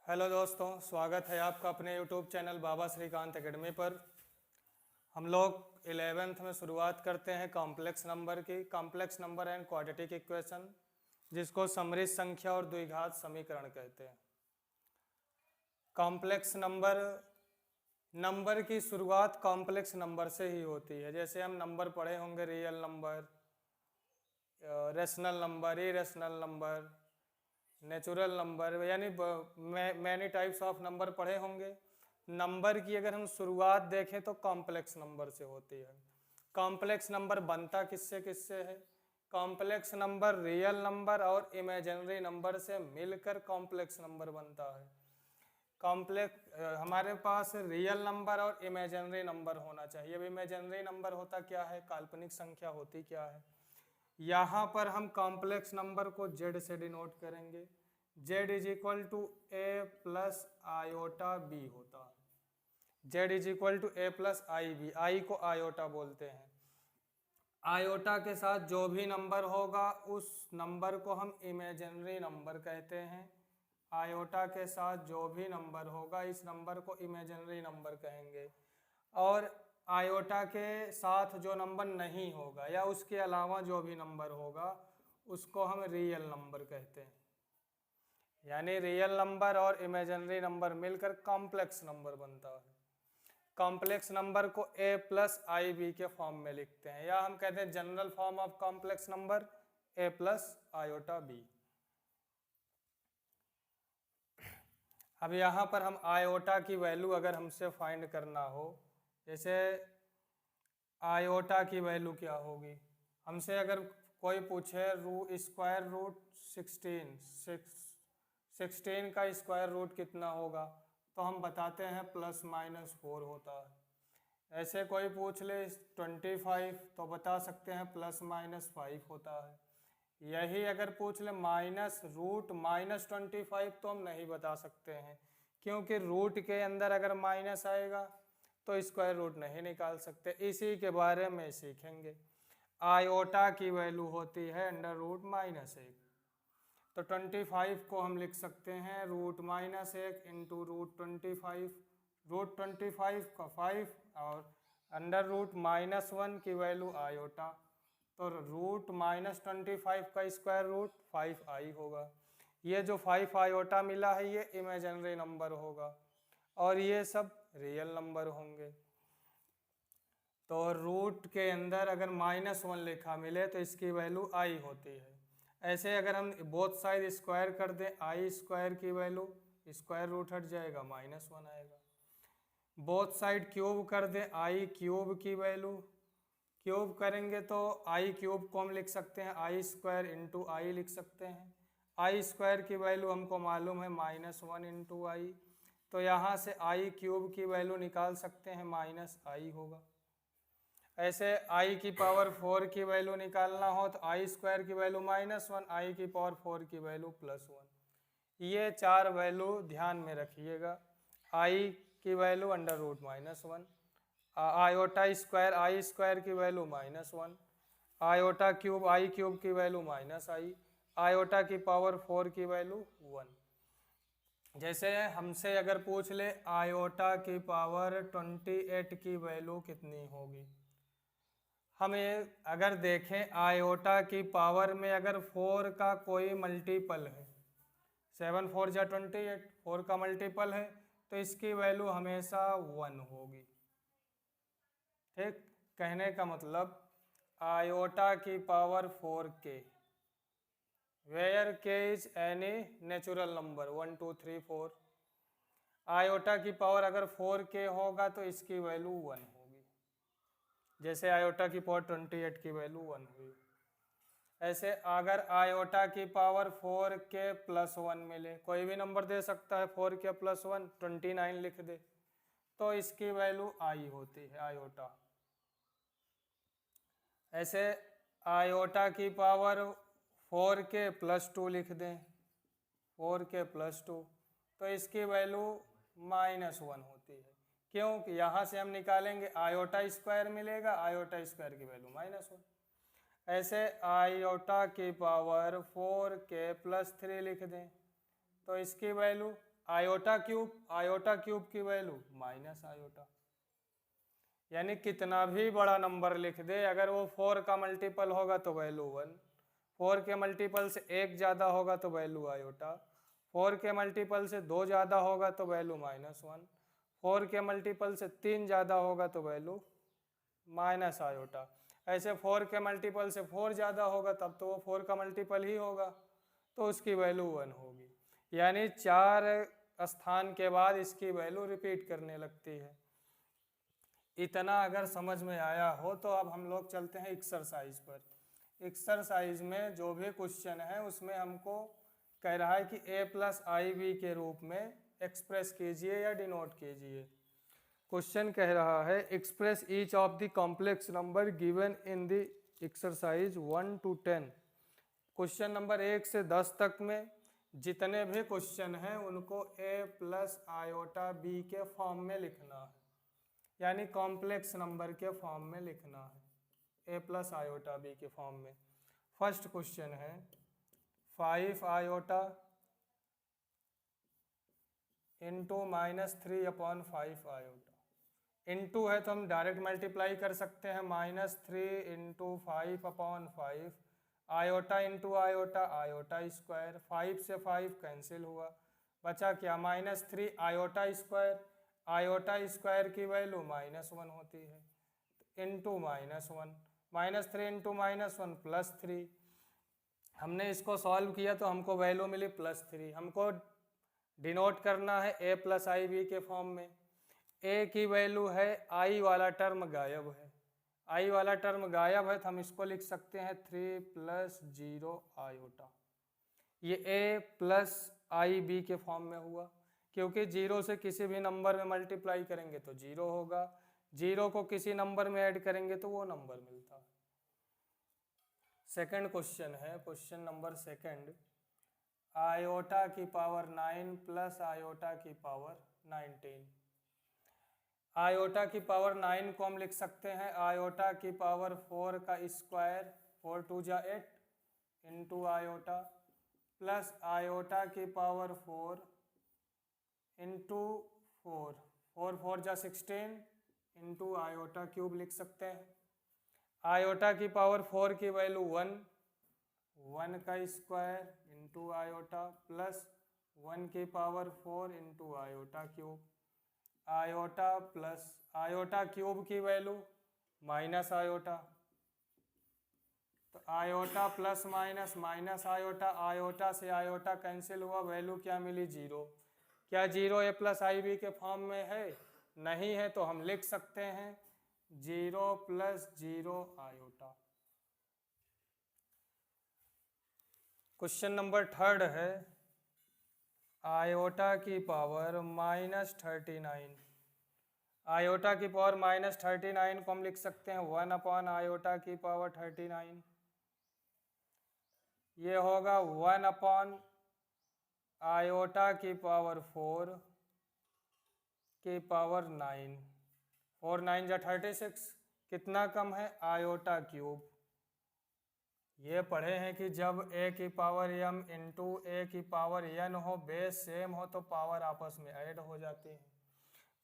Hello दोस्तों, स्वागत है आपका अपने यूट्यूब चैनल बाबा श्रीकांत एकेडमी पर। हम लोग 11th में शुरुआत करते हैं कॉम्प्लेक्स नंबर की, complex number and quadratic equation, जिसको समृद्ध संख्या और द्विघात समीकरण कहते हैं। कॉम्प्लेक्स नंबर की शुरुआत कॉम्प्लेक्स नंबर से ही होती है। जैसे हम नंबर पढ़े होंगे, real number, rational number, irrational number, natural number, यानी मैनी टाइप्स ऑफ नंबर पढ़े होंगे। नंबर की अगर हम शुरुआत देखें तो कॉम्प्लेक्स नंबर से होती है। कॉम्प्लेक्स नंबर बनता किससे किससे है? कॉम्प्लेक्स नंबर रियल नंबर और इमेजिनरी नंबर से मिलकर कॉम्प्लेक्स नंबर बनता है। कॉम्प्लेक्स हमारे पास रियल नंबर और इमेजिनरी नंबर होना चाहिए। अब इमेजिनरी नंबर होता क्या है, काल्पनिक संख्या होती क्या है। यहाँ पर हम कॉम्प्लेक्स नंबर को z से डिनोट करेंगे। z is equal to A plus iota B होता है। z is equal to A plus I B, I को आयोटा बोलते हैं। आयोटा के साथ जो भी नंबर होगा उस नंबर को हम इमेजिनरी नंबर कहते हैं। आयोटा के साथ जो भी नंबर होगा इस नंबर को इमेजिनरी नंबर कहेंगे। और आयोटा के साथ जो नंबर नहीं होगा या उसके अलावा जो भी नंबर होगा उसको हम रियल नंबर कहते हैं। यानी रियल नंबर और इमेजिनरी नंबर मिलकर कॉम्प्लेक्स नंबर बनता है। कॉम्प्लेक्स नंबर को a प्लस आई बी के फॉर्म में लिखते हैं, या हम कहते हैं general form of complex number a plus iota b. अब यहाँ पर हम आयोटा की वैल्यू अगर हमसे फाइंड करना हो, जैसे आयोटा की वैल्यू क्या होगी, हमसे अगर कोई पूछे स्क्वायर रूट 16 का स्क्वायर रूट कितना होगा, तो हम बताते हैं ±4 होता है। ऐसे कोई पूछ ले 25 तो बता सकते हैं ±5 होता है। यही अगर पूछ ले -√-25 तो हम नहीं बता सकते हैं, क्योंकि रूट के अंदर अगर माइनस आएगा तो स्क्वायर रूट नहीं निकाल सकते। इसी के बारे में सीखेंगे। आयोटा की वैल्यू होती है √-1, तो 25 को हम लिख सकते हैं √-1 इंटू √25, √25 का 5 और √-1 की वैल्यू आयोटा, तो √-25 का स्क्वायर रूट 5i होगा। ये जो 5 आयोटा मिला है ये इमेजिनरी नंबर होगा और ये सब रियल नंबर होंगे। तो रूट के अंदर अगर -1 लिखा मिले तो इसकी वैल्यू i होती है। ऐसे अगर हम बोथ साइड स्क्वायर कर दें, आई स्क्वायर की वैल्यू स्क्वायर रूट हट जाएगा, -1 आएगा। बोथ साइड क्यूब कर दें, आई क्यूब की वैल्यू क्यूब करेंगे तो आई क्यूब को हम लिख सकते हैं आई स्क्वायर इंटू आई लिख सकते हैं। आई स्क्वायर की वैल्यू हमको मालूम है -1 इंटू आई, तो यहाँ से आई क्यूब की वैल्यू निकाल सकते हैं -i होगा। ऐसे आई की पावर 4 की वैल्यू निकालना हो तो आई स्क्वायर की वैल्यू -1, आई की पावर 4 की वैल्यू +1। ये चार वैल्यू ध्यान में रखिएगा। आई की वैल्यू √-1, आयोटा स्क्वायर आई स्क्वायर की वैल्यू -1, आयोटा क्यूब आई क्यूब की वैल्यू -i, आयोटा की पावर 4 की वैल्यू 1। जैसे हमसे अगर पूछ ले आयोटा की पावर 28 की वैल्यू कितनी होगी, हमें अगर देखें आयोटा की पावर में अगर 4 का कोई मल्टीपल है, 7 4 जा 28, 4 का मल्टीपल है तो इसकी वैल्यू हमेशा 1 होगी। ठीक, कहने का मतलब आयोटा की power 4k, where k is any natural number 1 2 3 4, iota की पावर अगर 4k होगा तो इसकी वैल्यू 1 होगी। जैसे आयोटा की पावर 28 की वैल्यू 1 हुई। ऐसे अगर आयोटा की पावर 4k + 1 मिले, कोई भी नंबर दे सकता है 4k + 1, 29 लिख दे, तो इसकी वैल्यू i होती है आयोटा। ऐसे आयोटा की पावर 4k + 2 लिख दें, 4k + 2, तो इसकी वैल्यू -1 होती है। क्योंकि यहाँ से हम निकालेंगे आयोटा स्क्वायर मिलेगा, आयोटा स्क्वायर की वैल्यू -1। ऐसे आयोटा की पावर 4k + 3 लिख दें तो इसकी वैल्यू आयोटा क्यूब की वैल्यू माइनस आयोटा, यानी कितना भी बड़ा नंबर लिख दे अगर वो 4 का मल्टीपल होगा तो वैल्यू 1, 4 के मल्टीपल से 1 ज़्यादा होगा तो वैल्यू आयोटा, 4 के मल्टीपल से 2 ज़्यादा होगा तो वैल्यू -1, 4 के मल्टीपल से 3 ज़्यादा होगा तो वैल्यू माइनस आयोटा। ऐसे 4 के मल्टीपल से 4 ज़्यादा होगा तब तो वो 4 का मल्टीपल ही होगा तो उसकी वैल्यू 1 होगी। यानी 4 स्थान के बाद इसकी वैल्यू रिपीट करने लगती है। इतना अगर समझ में आया हो तो अब हम लोग चलते हैं एक्सरसाइज पर। एक्सरसाइज में जो भी क्वेश्चन है उसमें हमको कह रहा है कि a+ib के रूप में एक्सप्रेस कीजिए या डिनोट कीजिए। क्वेश्चन कह रहा है express each of the complex number given in the exercise 1 to 10। Question number 1 से 10 तक में जितने भी क्वेश्चन हैं उनको a+i b के फॉर्म में लिखना है, यानी कॉम्प्लेक्स नंबर के फॉर्म में लिखना है, a+i b के फॉर्म में। फर्स्ट क्वेश्चन है 5i इंटू -3/5i। इंटू है तो हम डायरेक्ट मल्टीप्लाई कर सकते हैं, -3 into 5/5, iota into iota, iota square, 5 से 5 कैंसिल हुआ, बचा क्या -3 आयोटा स्क्वायर, आयोटा स्क्वायर की वैल्यू -1 होती है, इंटू -1, -3 इंटू -1 +3। हमने इसको सॉल्व किया तो हमको वैल्यू मिली +3। हमको डिनोट करना है a+ib के फॉर्म में। a की वैल्यू है, i वाला टर्म गायब है, i वाला टर्म गायब है तो हम इसको लिख सकते हैं 3 + 0 आयोटा। ये a+ib के फॉर्म में हुआ, क्योंकि 0 से किसी भी नंबर में मल्टीप्लाई करेंगे तो 0 होगा, 0 को किसी नंबर में ऐड करेंगे तो वो नंबर मिलता है। सेकंड क्वेश्चन है, क्वेश्चन नंबर सेकंड, आयोटा की पावर 9 + आयोटा की पावर 19। आयोटा की पावर 9 को हम लिख सकते हैं आयोटा की पावर 4 का स्क्वायर, 4 2 जा 8 इंटू आयोटा, प्लस आयोटा की पावर 4 इंटू 4, 4 4 जा 16 इंटू आयोटा क्यूब लिख सकते हैं। आयोटा की पावर 4 की वैल्यू 1, 1 का स्क्वायर इंटू आयोटा, प्लस 1 की power 4 into iota cube, iota plus iota cube की वैल्यू माइनस आयोटा, तो iota plus minus minus iota, iota से आयोटा कैंसिल हुआ, वैल्यू क्या मिली 0। क्या 0 a+ib के फॉर्म में है? नहीं है, तो हम लिख सकते हैं 0 + 0 आयोटा। क्वेश्चन नंबर थर्ड है आयोटा की पावर -39। आयोटा की पावर -39 को हम लिख सकते हैं 1 आयोटा की पावर 39। ये होगा 1 आयोटा की पावर 4 की पावर 9, 4 9 जा 36, कितना कम है आयोटा क्यूब। ये पढ़े हैं कि जब a की पावर m इंटू a की पावर n हो, बेस सेम हो तो पावर आपस में ऐड हो जाती है।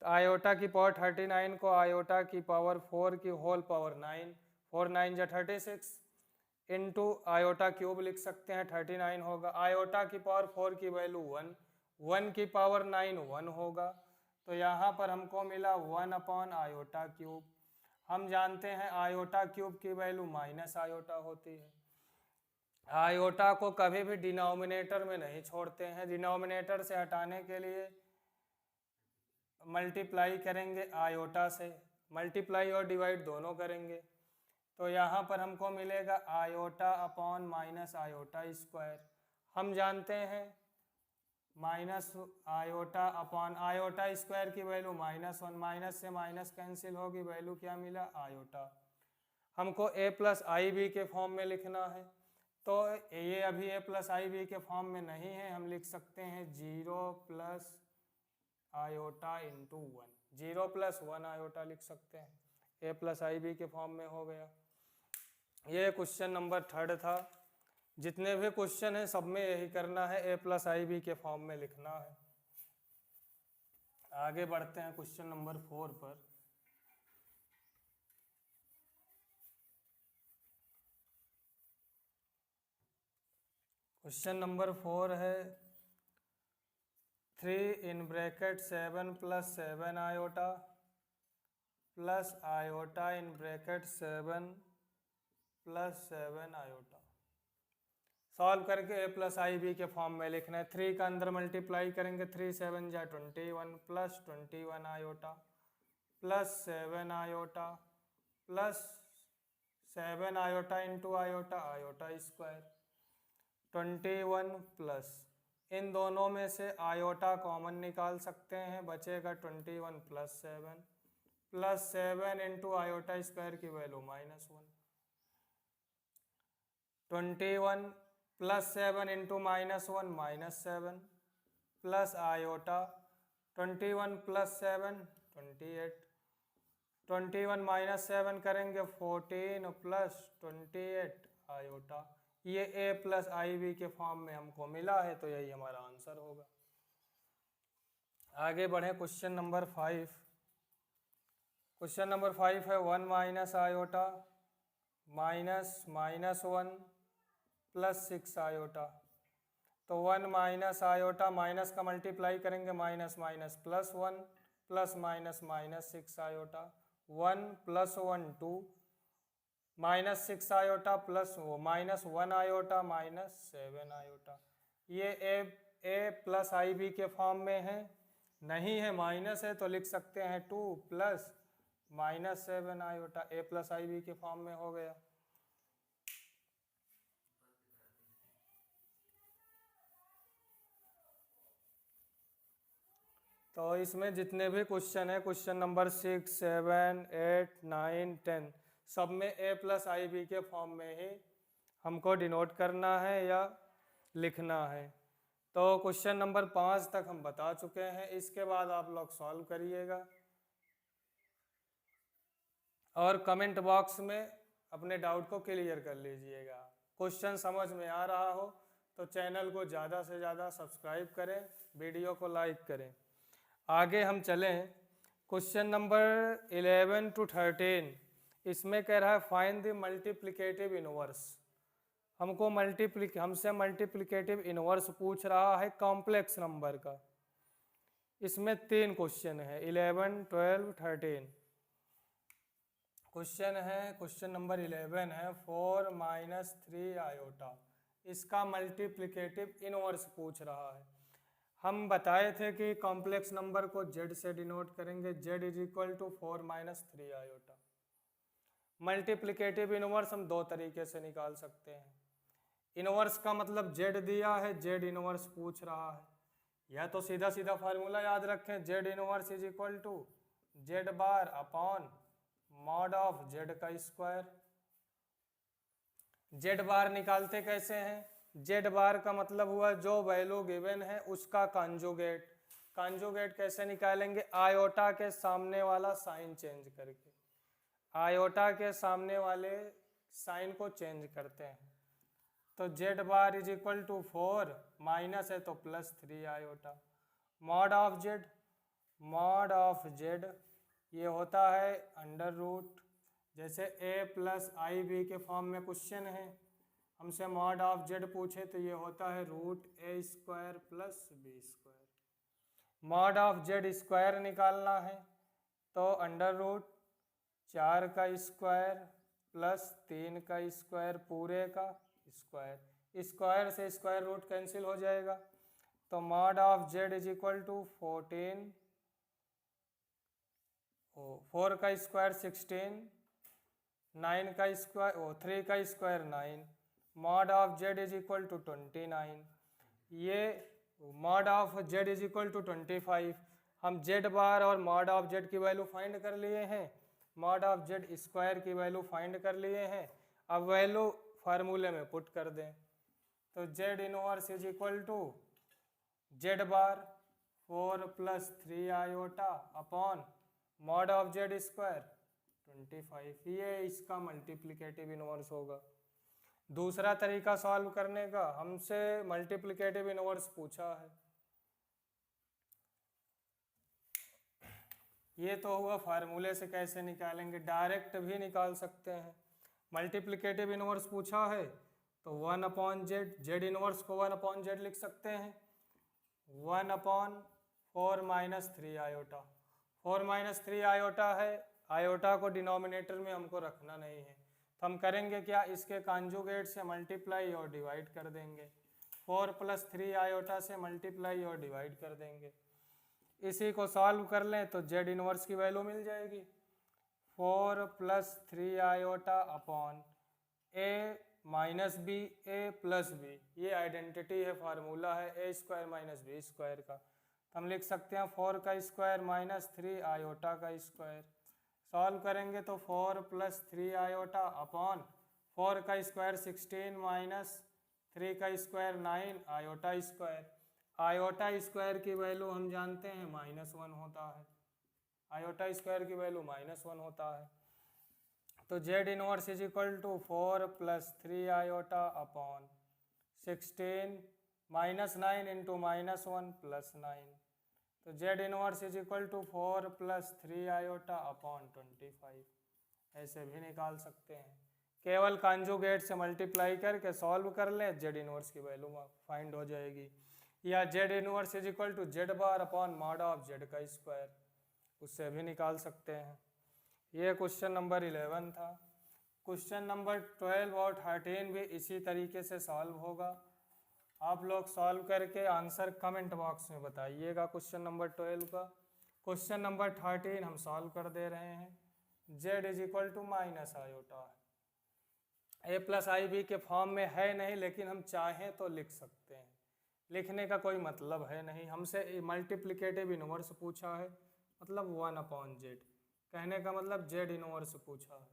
तो आयोटा की पावर 39 को आयोटा की पावर 4 की होल पावर 9, 4 9 जा 36 इंटू आयोटा क्यूब लिख सकते हैं, 39 होगा। आयोटा की पावर 4 की वैल्यू 1, 1 की पावर 9 1 होगा, तो यहाँ पर हमको मिला 1 आयोटा क्यूब। हम जानते हैं आयोटा क्यूब की वैल्यू माइनस आयोटा होती है। आयोटा को कभी भी डिनोमिनेटर में नहीं छोड़ते हैं, डिनोमिनेटर से हटाने के लिए मल्टीप्लाई करेंगे आयोटा से, मल्टीप्लाई और डिवाइड दोनों करेंगे, तो यहाँ पर हमको मिलेगा iota upon minus iota square. हम जानते हैं minus iota upon iota square की वैल्यू -1, माइनस से माइनस कैंसिल होगी, वैल्यू क्या मिला आयोटा। हमको a+ib के फॉर्म में लिखना है, तो ये अभी a+ib के फॉर्म में नहीं है, हम लिख सकते हैं 0 + आयोटा इंटू 1, 0 + 1 आयोटा लिख सकते हैं, a+ib के फॉर्म में हो गया। ये क्वेश्चन नंबर थर्ड था। जितने भी क्वेश्चन हैं सब में यही करना है, a+ib के फॉर्म में लिखना है। आगे बढ़ते हैं क्वेश्चन नंबर 4 पर। क्वेश्चन नंबर 4 है 3 in bracket 7 + 7 iota plus iota in bracket 7 + 7 iota. Solve करके a + IB के फॉर्म में लिखना है। 3 का अंदर मल्टीप्लाई करेंगे, 3 7 जा 21 plus 21 iota plus 7 iota plus 7 iota into iota iota square 21 plus, इन दोनों में से आयोटा कॉमन निकाल सकते हैं, बचेगा 21 + 7 प्लस 7 इंटू आयोटा स्क्वायर की वैल्यू -1। 21 + 7 इंटू -1 -7 प्लस आयोटा 21 + 7 28, 21 - 7 करेंगे 14 प्लस 28 आयोटा। ये a + IB के फॉर्म में हमको मिला है, तो यही हमारा आंसर होगा। आगे बढ़े क्वेश्चन नंबर 5। क्वेश्चन नंबर 5 है 1 - आयोटा -1 प्लस 6 आयोटा। तो 1 - आयोटा माइनस का मल्टीप्लाई करेंगे, minus minus plus 1 plus minus -6 iota 1 + 1 2 -6 iota plus वो -1 आयोटा -7 आयोटा। ये a + IB के फॉर्म में है, नहीं है माइनस है तो लिख सकते हैं 2 प्लस -7 आयोटा। a + IB के फॉर्म में हो गया। तो इसमें जितने भी क्वेश्चन है, क्वेश्चन नंबर 6 7 8 9 10, सब में a + IB के फॉर्म में ही हमको डिनोट करना है या लिखना है। तो क्वेश्चन नंबर 5 तक हम बता चुके हैं, इसके बाद आप लोग सॉल्व करिएगा और कमेंट बॉक्स में अपने डाउट को क्लियर कर लीजिएगा। क्वेश्चन समझ में आ रहा हो तो चैनल को ज़्यादा से ज़्यादा सब्सक्राइब करें, वीडियो को लाइक करें। आगे हम चलें क्वेश्चन नंबर 11 to 13। इसमें कह रहा है फाइंड द मल्टीप्लिकेटिव इनवर्स। हमसे मल्टीप्लिकेटिव इनवर्स पूछ रहा है कॉम्प्लेक्स नंबर का। इसमें 3 क्वेश्चन है 11 12 13। क्वेश्चन नंबर 11 है 4 - 3 आयोटा। इसका मल्टीप्लिकेटिव इनवर्स पूछ रहा है। हम बताए थे कि कॉम्प्लेक्स नंबर को z से डिनोट करेंगे, z = 4 - 3 आयोटा। मल्टीप्लिकेटिव इनवर्स हम 2 तरीके से निकाल सकते हैं। इनवर्स का मतलब z दिया है, z इनवर्स पूछ रहा है, या तो सीधा सीधा फार्मूला याद रखें, z inverse = z bar upon mod of z का स्क्वायर। z बार निकालते कैसे हैं? z बार का मतलब हुआ जो वैल्यू गिवन है उसका कॉन्जुगेट। कॉन्जुगेट कैसे निकालेंगे? आयोटा के सामने वाला साइन चेंज करके, आयोटा के सामने वाले साइन को चेंज करते हैं। तो z बार = 4 माइनस है तो +3 आयोटा। मॉड ऑफ z ये होता है √, जैसे a + IB के फॉर्म में क्वेश्चन है, हमसे मॉड ऑफ z पूछे तो ये होता है √a² + b²। Mod of z square निकालना है तो √4 का स्क्वायर प्लस 3 का स्क्वायर पूरे का स्क्वायर, स्क्वायर से स्क्वायर रूट कैंसिल हो जाएगा। तो मॉड ऑफ z = 14, 4 का स्क्वायर 16, 9 का स्क्वायर 3 का स्क्वायर 9, मॉड ऑफ z = 29। ये मॉड ऑफ z = 25। हम z बार और मॉड ऑफ z की वैल्यू फाइंड कर लिए हैं, मॉड ऑफ z स्क्वायर की वैल्यू फाइंड कर लिए हैं। अब वैल्यू फार्मूले में पुट कर दें तो z inverse = z bar 4 + 3 iota upon mod of z square 25। ये इसका मल्टीप्लिकेटिव इनवर्स होगा। दूसरा तरीका सॉल्व करने का, हमसे मल्टीप्लिकेटिव इनवर्स पूछा है ये तो हुआ फार्मूले से कैसे निकालेंगे, डायरेक्ट भी निकाल सकते हैं। मल्टीप्लिकेटिव इनवर्स पूछा है तो 1/z, जेड इनवर्स को 1/z लिख सकते हैं, 1/4 - 3 आयोटा। 4 - 3 आयोटा है, आयोटा को डिनोमिनेटर में हमको रखना नहीं है, तो हम करेंगे क्या, इसके कॉन्जुगेट से मल्टीप्लाई और डिवाइड कर देंगे। 4 + 3 आयोटा से मल्टीप्लाई और डिवाइड कर देंगे। इसी को सॉल्व कर लें तो जेड इनवर्स की वैल्यू मिल जाएगी, 4 + 3 iota upon a - b, a + b, ये आइडेंटिटी है, फार्मूला है a² - b² का। तो हम लिख सकते हैं 4 का स्क्वायर - 3 आयोटा का स्क्वायर। सॉल्व करेंगे तो 4 + 3 आयोटा अपॉन 4 का स्क्वायर 16 - 3 का square 9 iota square. Iota square की वैल्यू हम जानते हैं -1 होता है, आयोटा स्क्वायर की वैल्यू -1 होता है। तो z inverse is equal to 4 + 3 iota upon 16 - 9 into -1 + 9, तो z inverse is equal to 4 + 3 iota upon 25। ऐसे भी निकाल सकते हैं, केवल कॉन्जुगेट से मल्टीप्लाई करके सॉल्व कर लें, जेड इनवर्स की वैल्यू फाइंड हो जाएगी। या z inverse is equal to z bar upon mod of z का स्क्वायर, उससे भी निकाल सकते हैं। ये क्वेश्चन नंबर 11 था। क्वेश्चन नंबर 12 और 13 भी इसी तरीके से सॉल्व होगा। आप लोग सॉल्व करके आंसर कमेंट बॉक्स में बताइएगा क्वेश्चन नंबर 12 का। क्वेश्चन नंबर 13 हम सॉल्व कर दे रहे हैं। z is equal to minus iota, a + ib के फॉर्म में है नहीं, लेकिन हम चाहें तो लिख सकते हैं, लिखने का कोई मतलब है नहीं। हमसे मल्टीप्लिकेटिव इनवर्स पूछा है, मतलब 1/z, कहने का मतलब जेड इनवर्स पूछा है।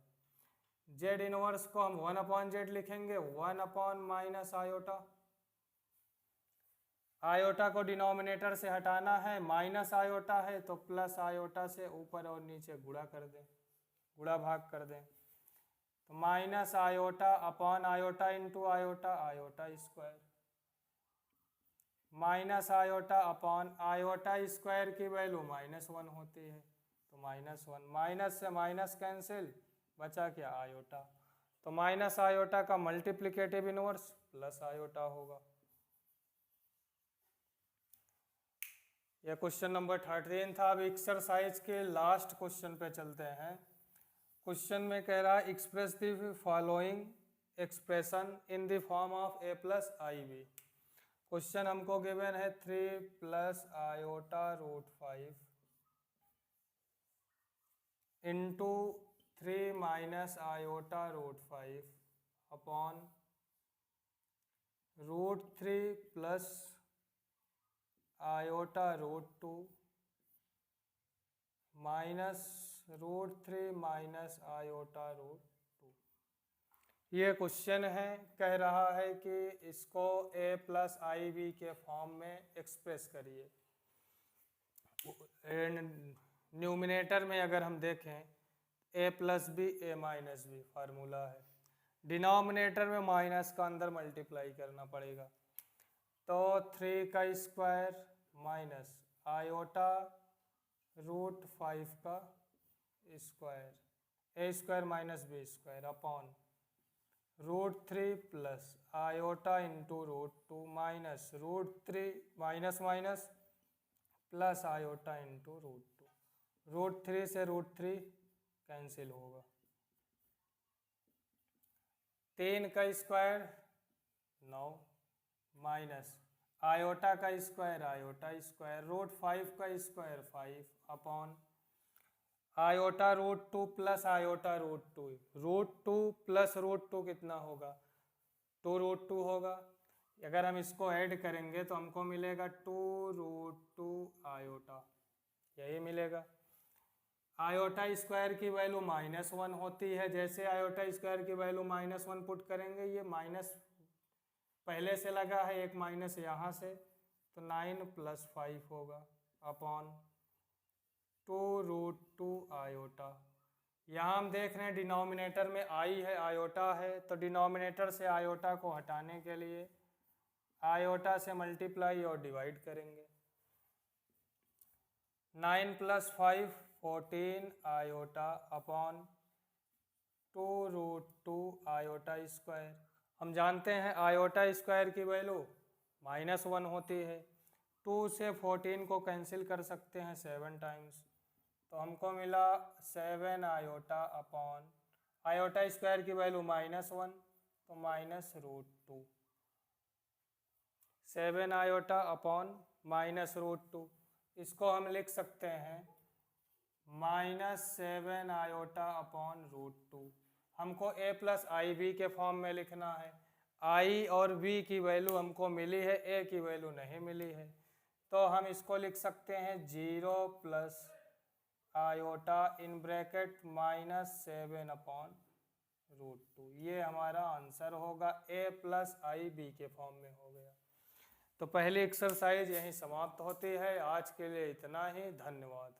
जेड इनवर्स को हम 1/z लिखेंगे, 1/ आयोटा। आयोटा को डिनोमिनेटर से हटाना है, माइनस आयोटा है तो प्लस आयोटा से ऊपर और नीचे गुणा कर दें, गुणा भाग कर दें, तो minus iota upon iota into iota, iota square, minus iota upon iota square की वैल्यू -1 होती है, तो -1, माइनस से माइनस कैंसिल, बचा क्या, आयोटा। तो माइनस आयोटा का मल्टीप्लिकेटिव इनवर्स प्लस आयोटा होगा। यह क्वेश्चन नंबर 13 था। अब एक्सरसाइज के लास्ट क्वेश्चन पे चलते हैं। क्वेश्चन में कह रहा है express the following expression in the form of a + ib। Question हमको गिवन है 3 + iota root 5 into 3 - iota root 5 upon √3 + iota root 2 minus √3 - iota root 2। ये क्वेश्चन है, कह रहा है कि इसको a + ib के फॉर्म में एक्सप्रेस करिए। न्यूमिनेटर में अगर हम देखें a + b a - b formula है, डिनोमिनेटर में माइनस का अंदर मल्टीप्लाई करना पड़ेगा, तो 3 का स्क्वायर माइनस आयोटा रूट 5 का square, a² - b² upon √3 + iota into √2 minus √3 minus minus plus iota into √2, √3 से √3 कैंसिल होगा, 3 का स्क्वायर 9 माइनस आयोटा का स्क्वायर, आयोटा स्क्वायर √5 का स्क्वायर 5 अपॉन आयोटा √2 + आयोटा √2, √2 + √2 कितना होगा, 2√2 होगा। अगर हम इसको ऐड करेंगे तो हमको मिलेगा 2√2 आयोटा, यही मिलेगा। आयोटा स्क्वायर की वैल्यू -1 होती है, जैसे आयोटा स्क्वायर की वैल्यू -1 पुट करेंगे, ये माइनस पहले से लगा है, एक माइनस यहाँ से, तो 9 + 5 होगा अपॉन 2√2 आयोटा। यहाँ हम देख रहे हैं डिनोमिनेटर में आई है, आयोटा है, तो डिनोमिनेटर से आयोटा को हटाने के लिए आयोटा से मल्टीप्लाई और डिवाइड करेंगे। 9 + 5 14 आयोटा अपॉन 2√2 आयोटा स्क्वायर। हम जानते हैं आयोटा स्क्वायर की वैल्यू -1 होती है। 2 से 14 को कैंसिल कर सकते हैं 7 टाइम्स, तो हमको मिला 7 आयोटा अपॉन आयोटा स्क्वायर की वैल्यू -1 तो -√2, 7 आयोटा अपॉन -√2। इसको हम लिख सकते हैं -7 आयोटा अपॉन √2। हमको a प्लस आई बी के फॉर्म में लिखना है। i और v की वैल्यू हमको मिली है, a की वैल्यू नहीं मिली है, तो हम इसको लिख सकते हैं 0 plus iota in bracket -7 upon √2। ये हमारा आंसर होगा, a प्लस आई बी के फॉर्म में हो गया। तो पहली एक्सरसाइज यहीं समाप्त होती है। आज के लिए इतना ही, धन्यवाद।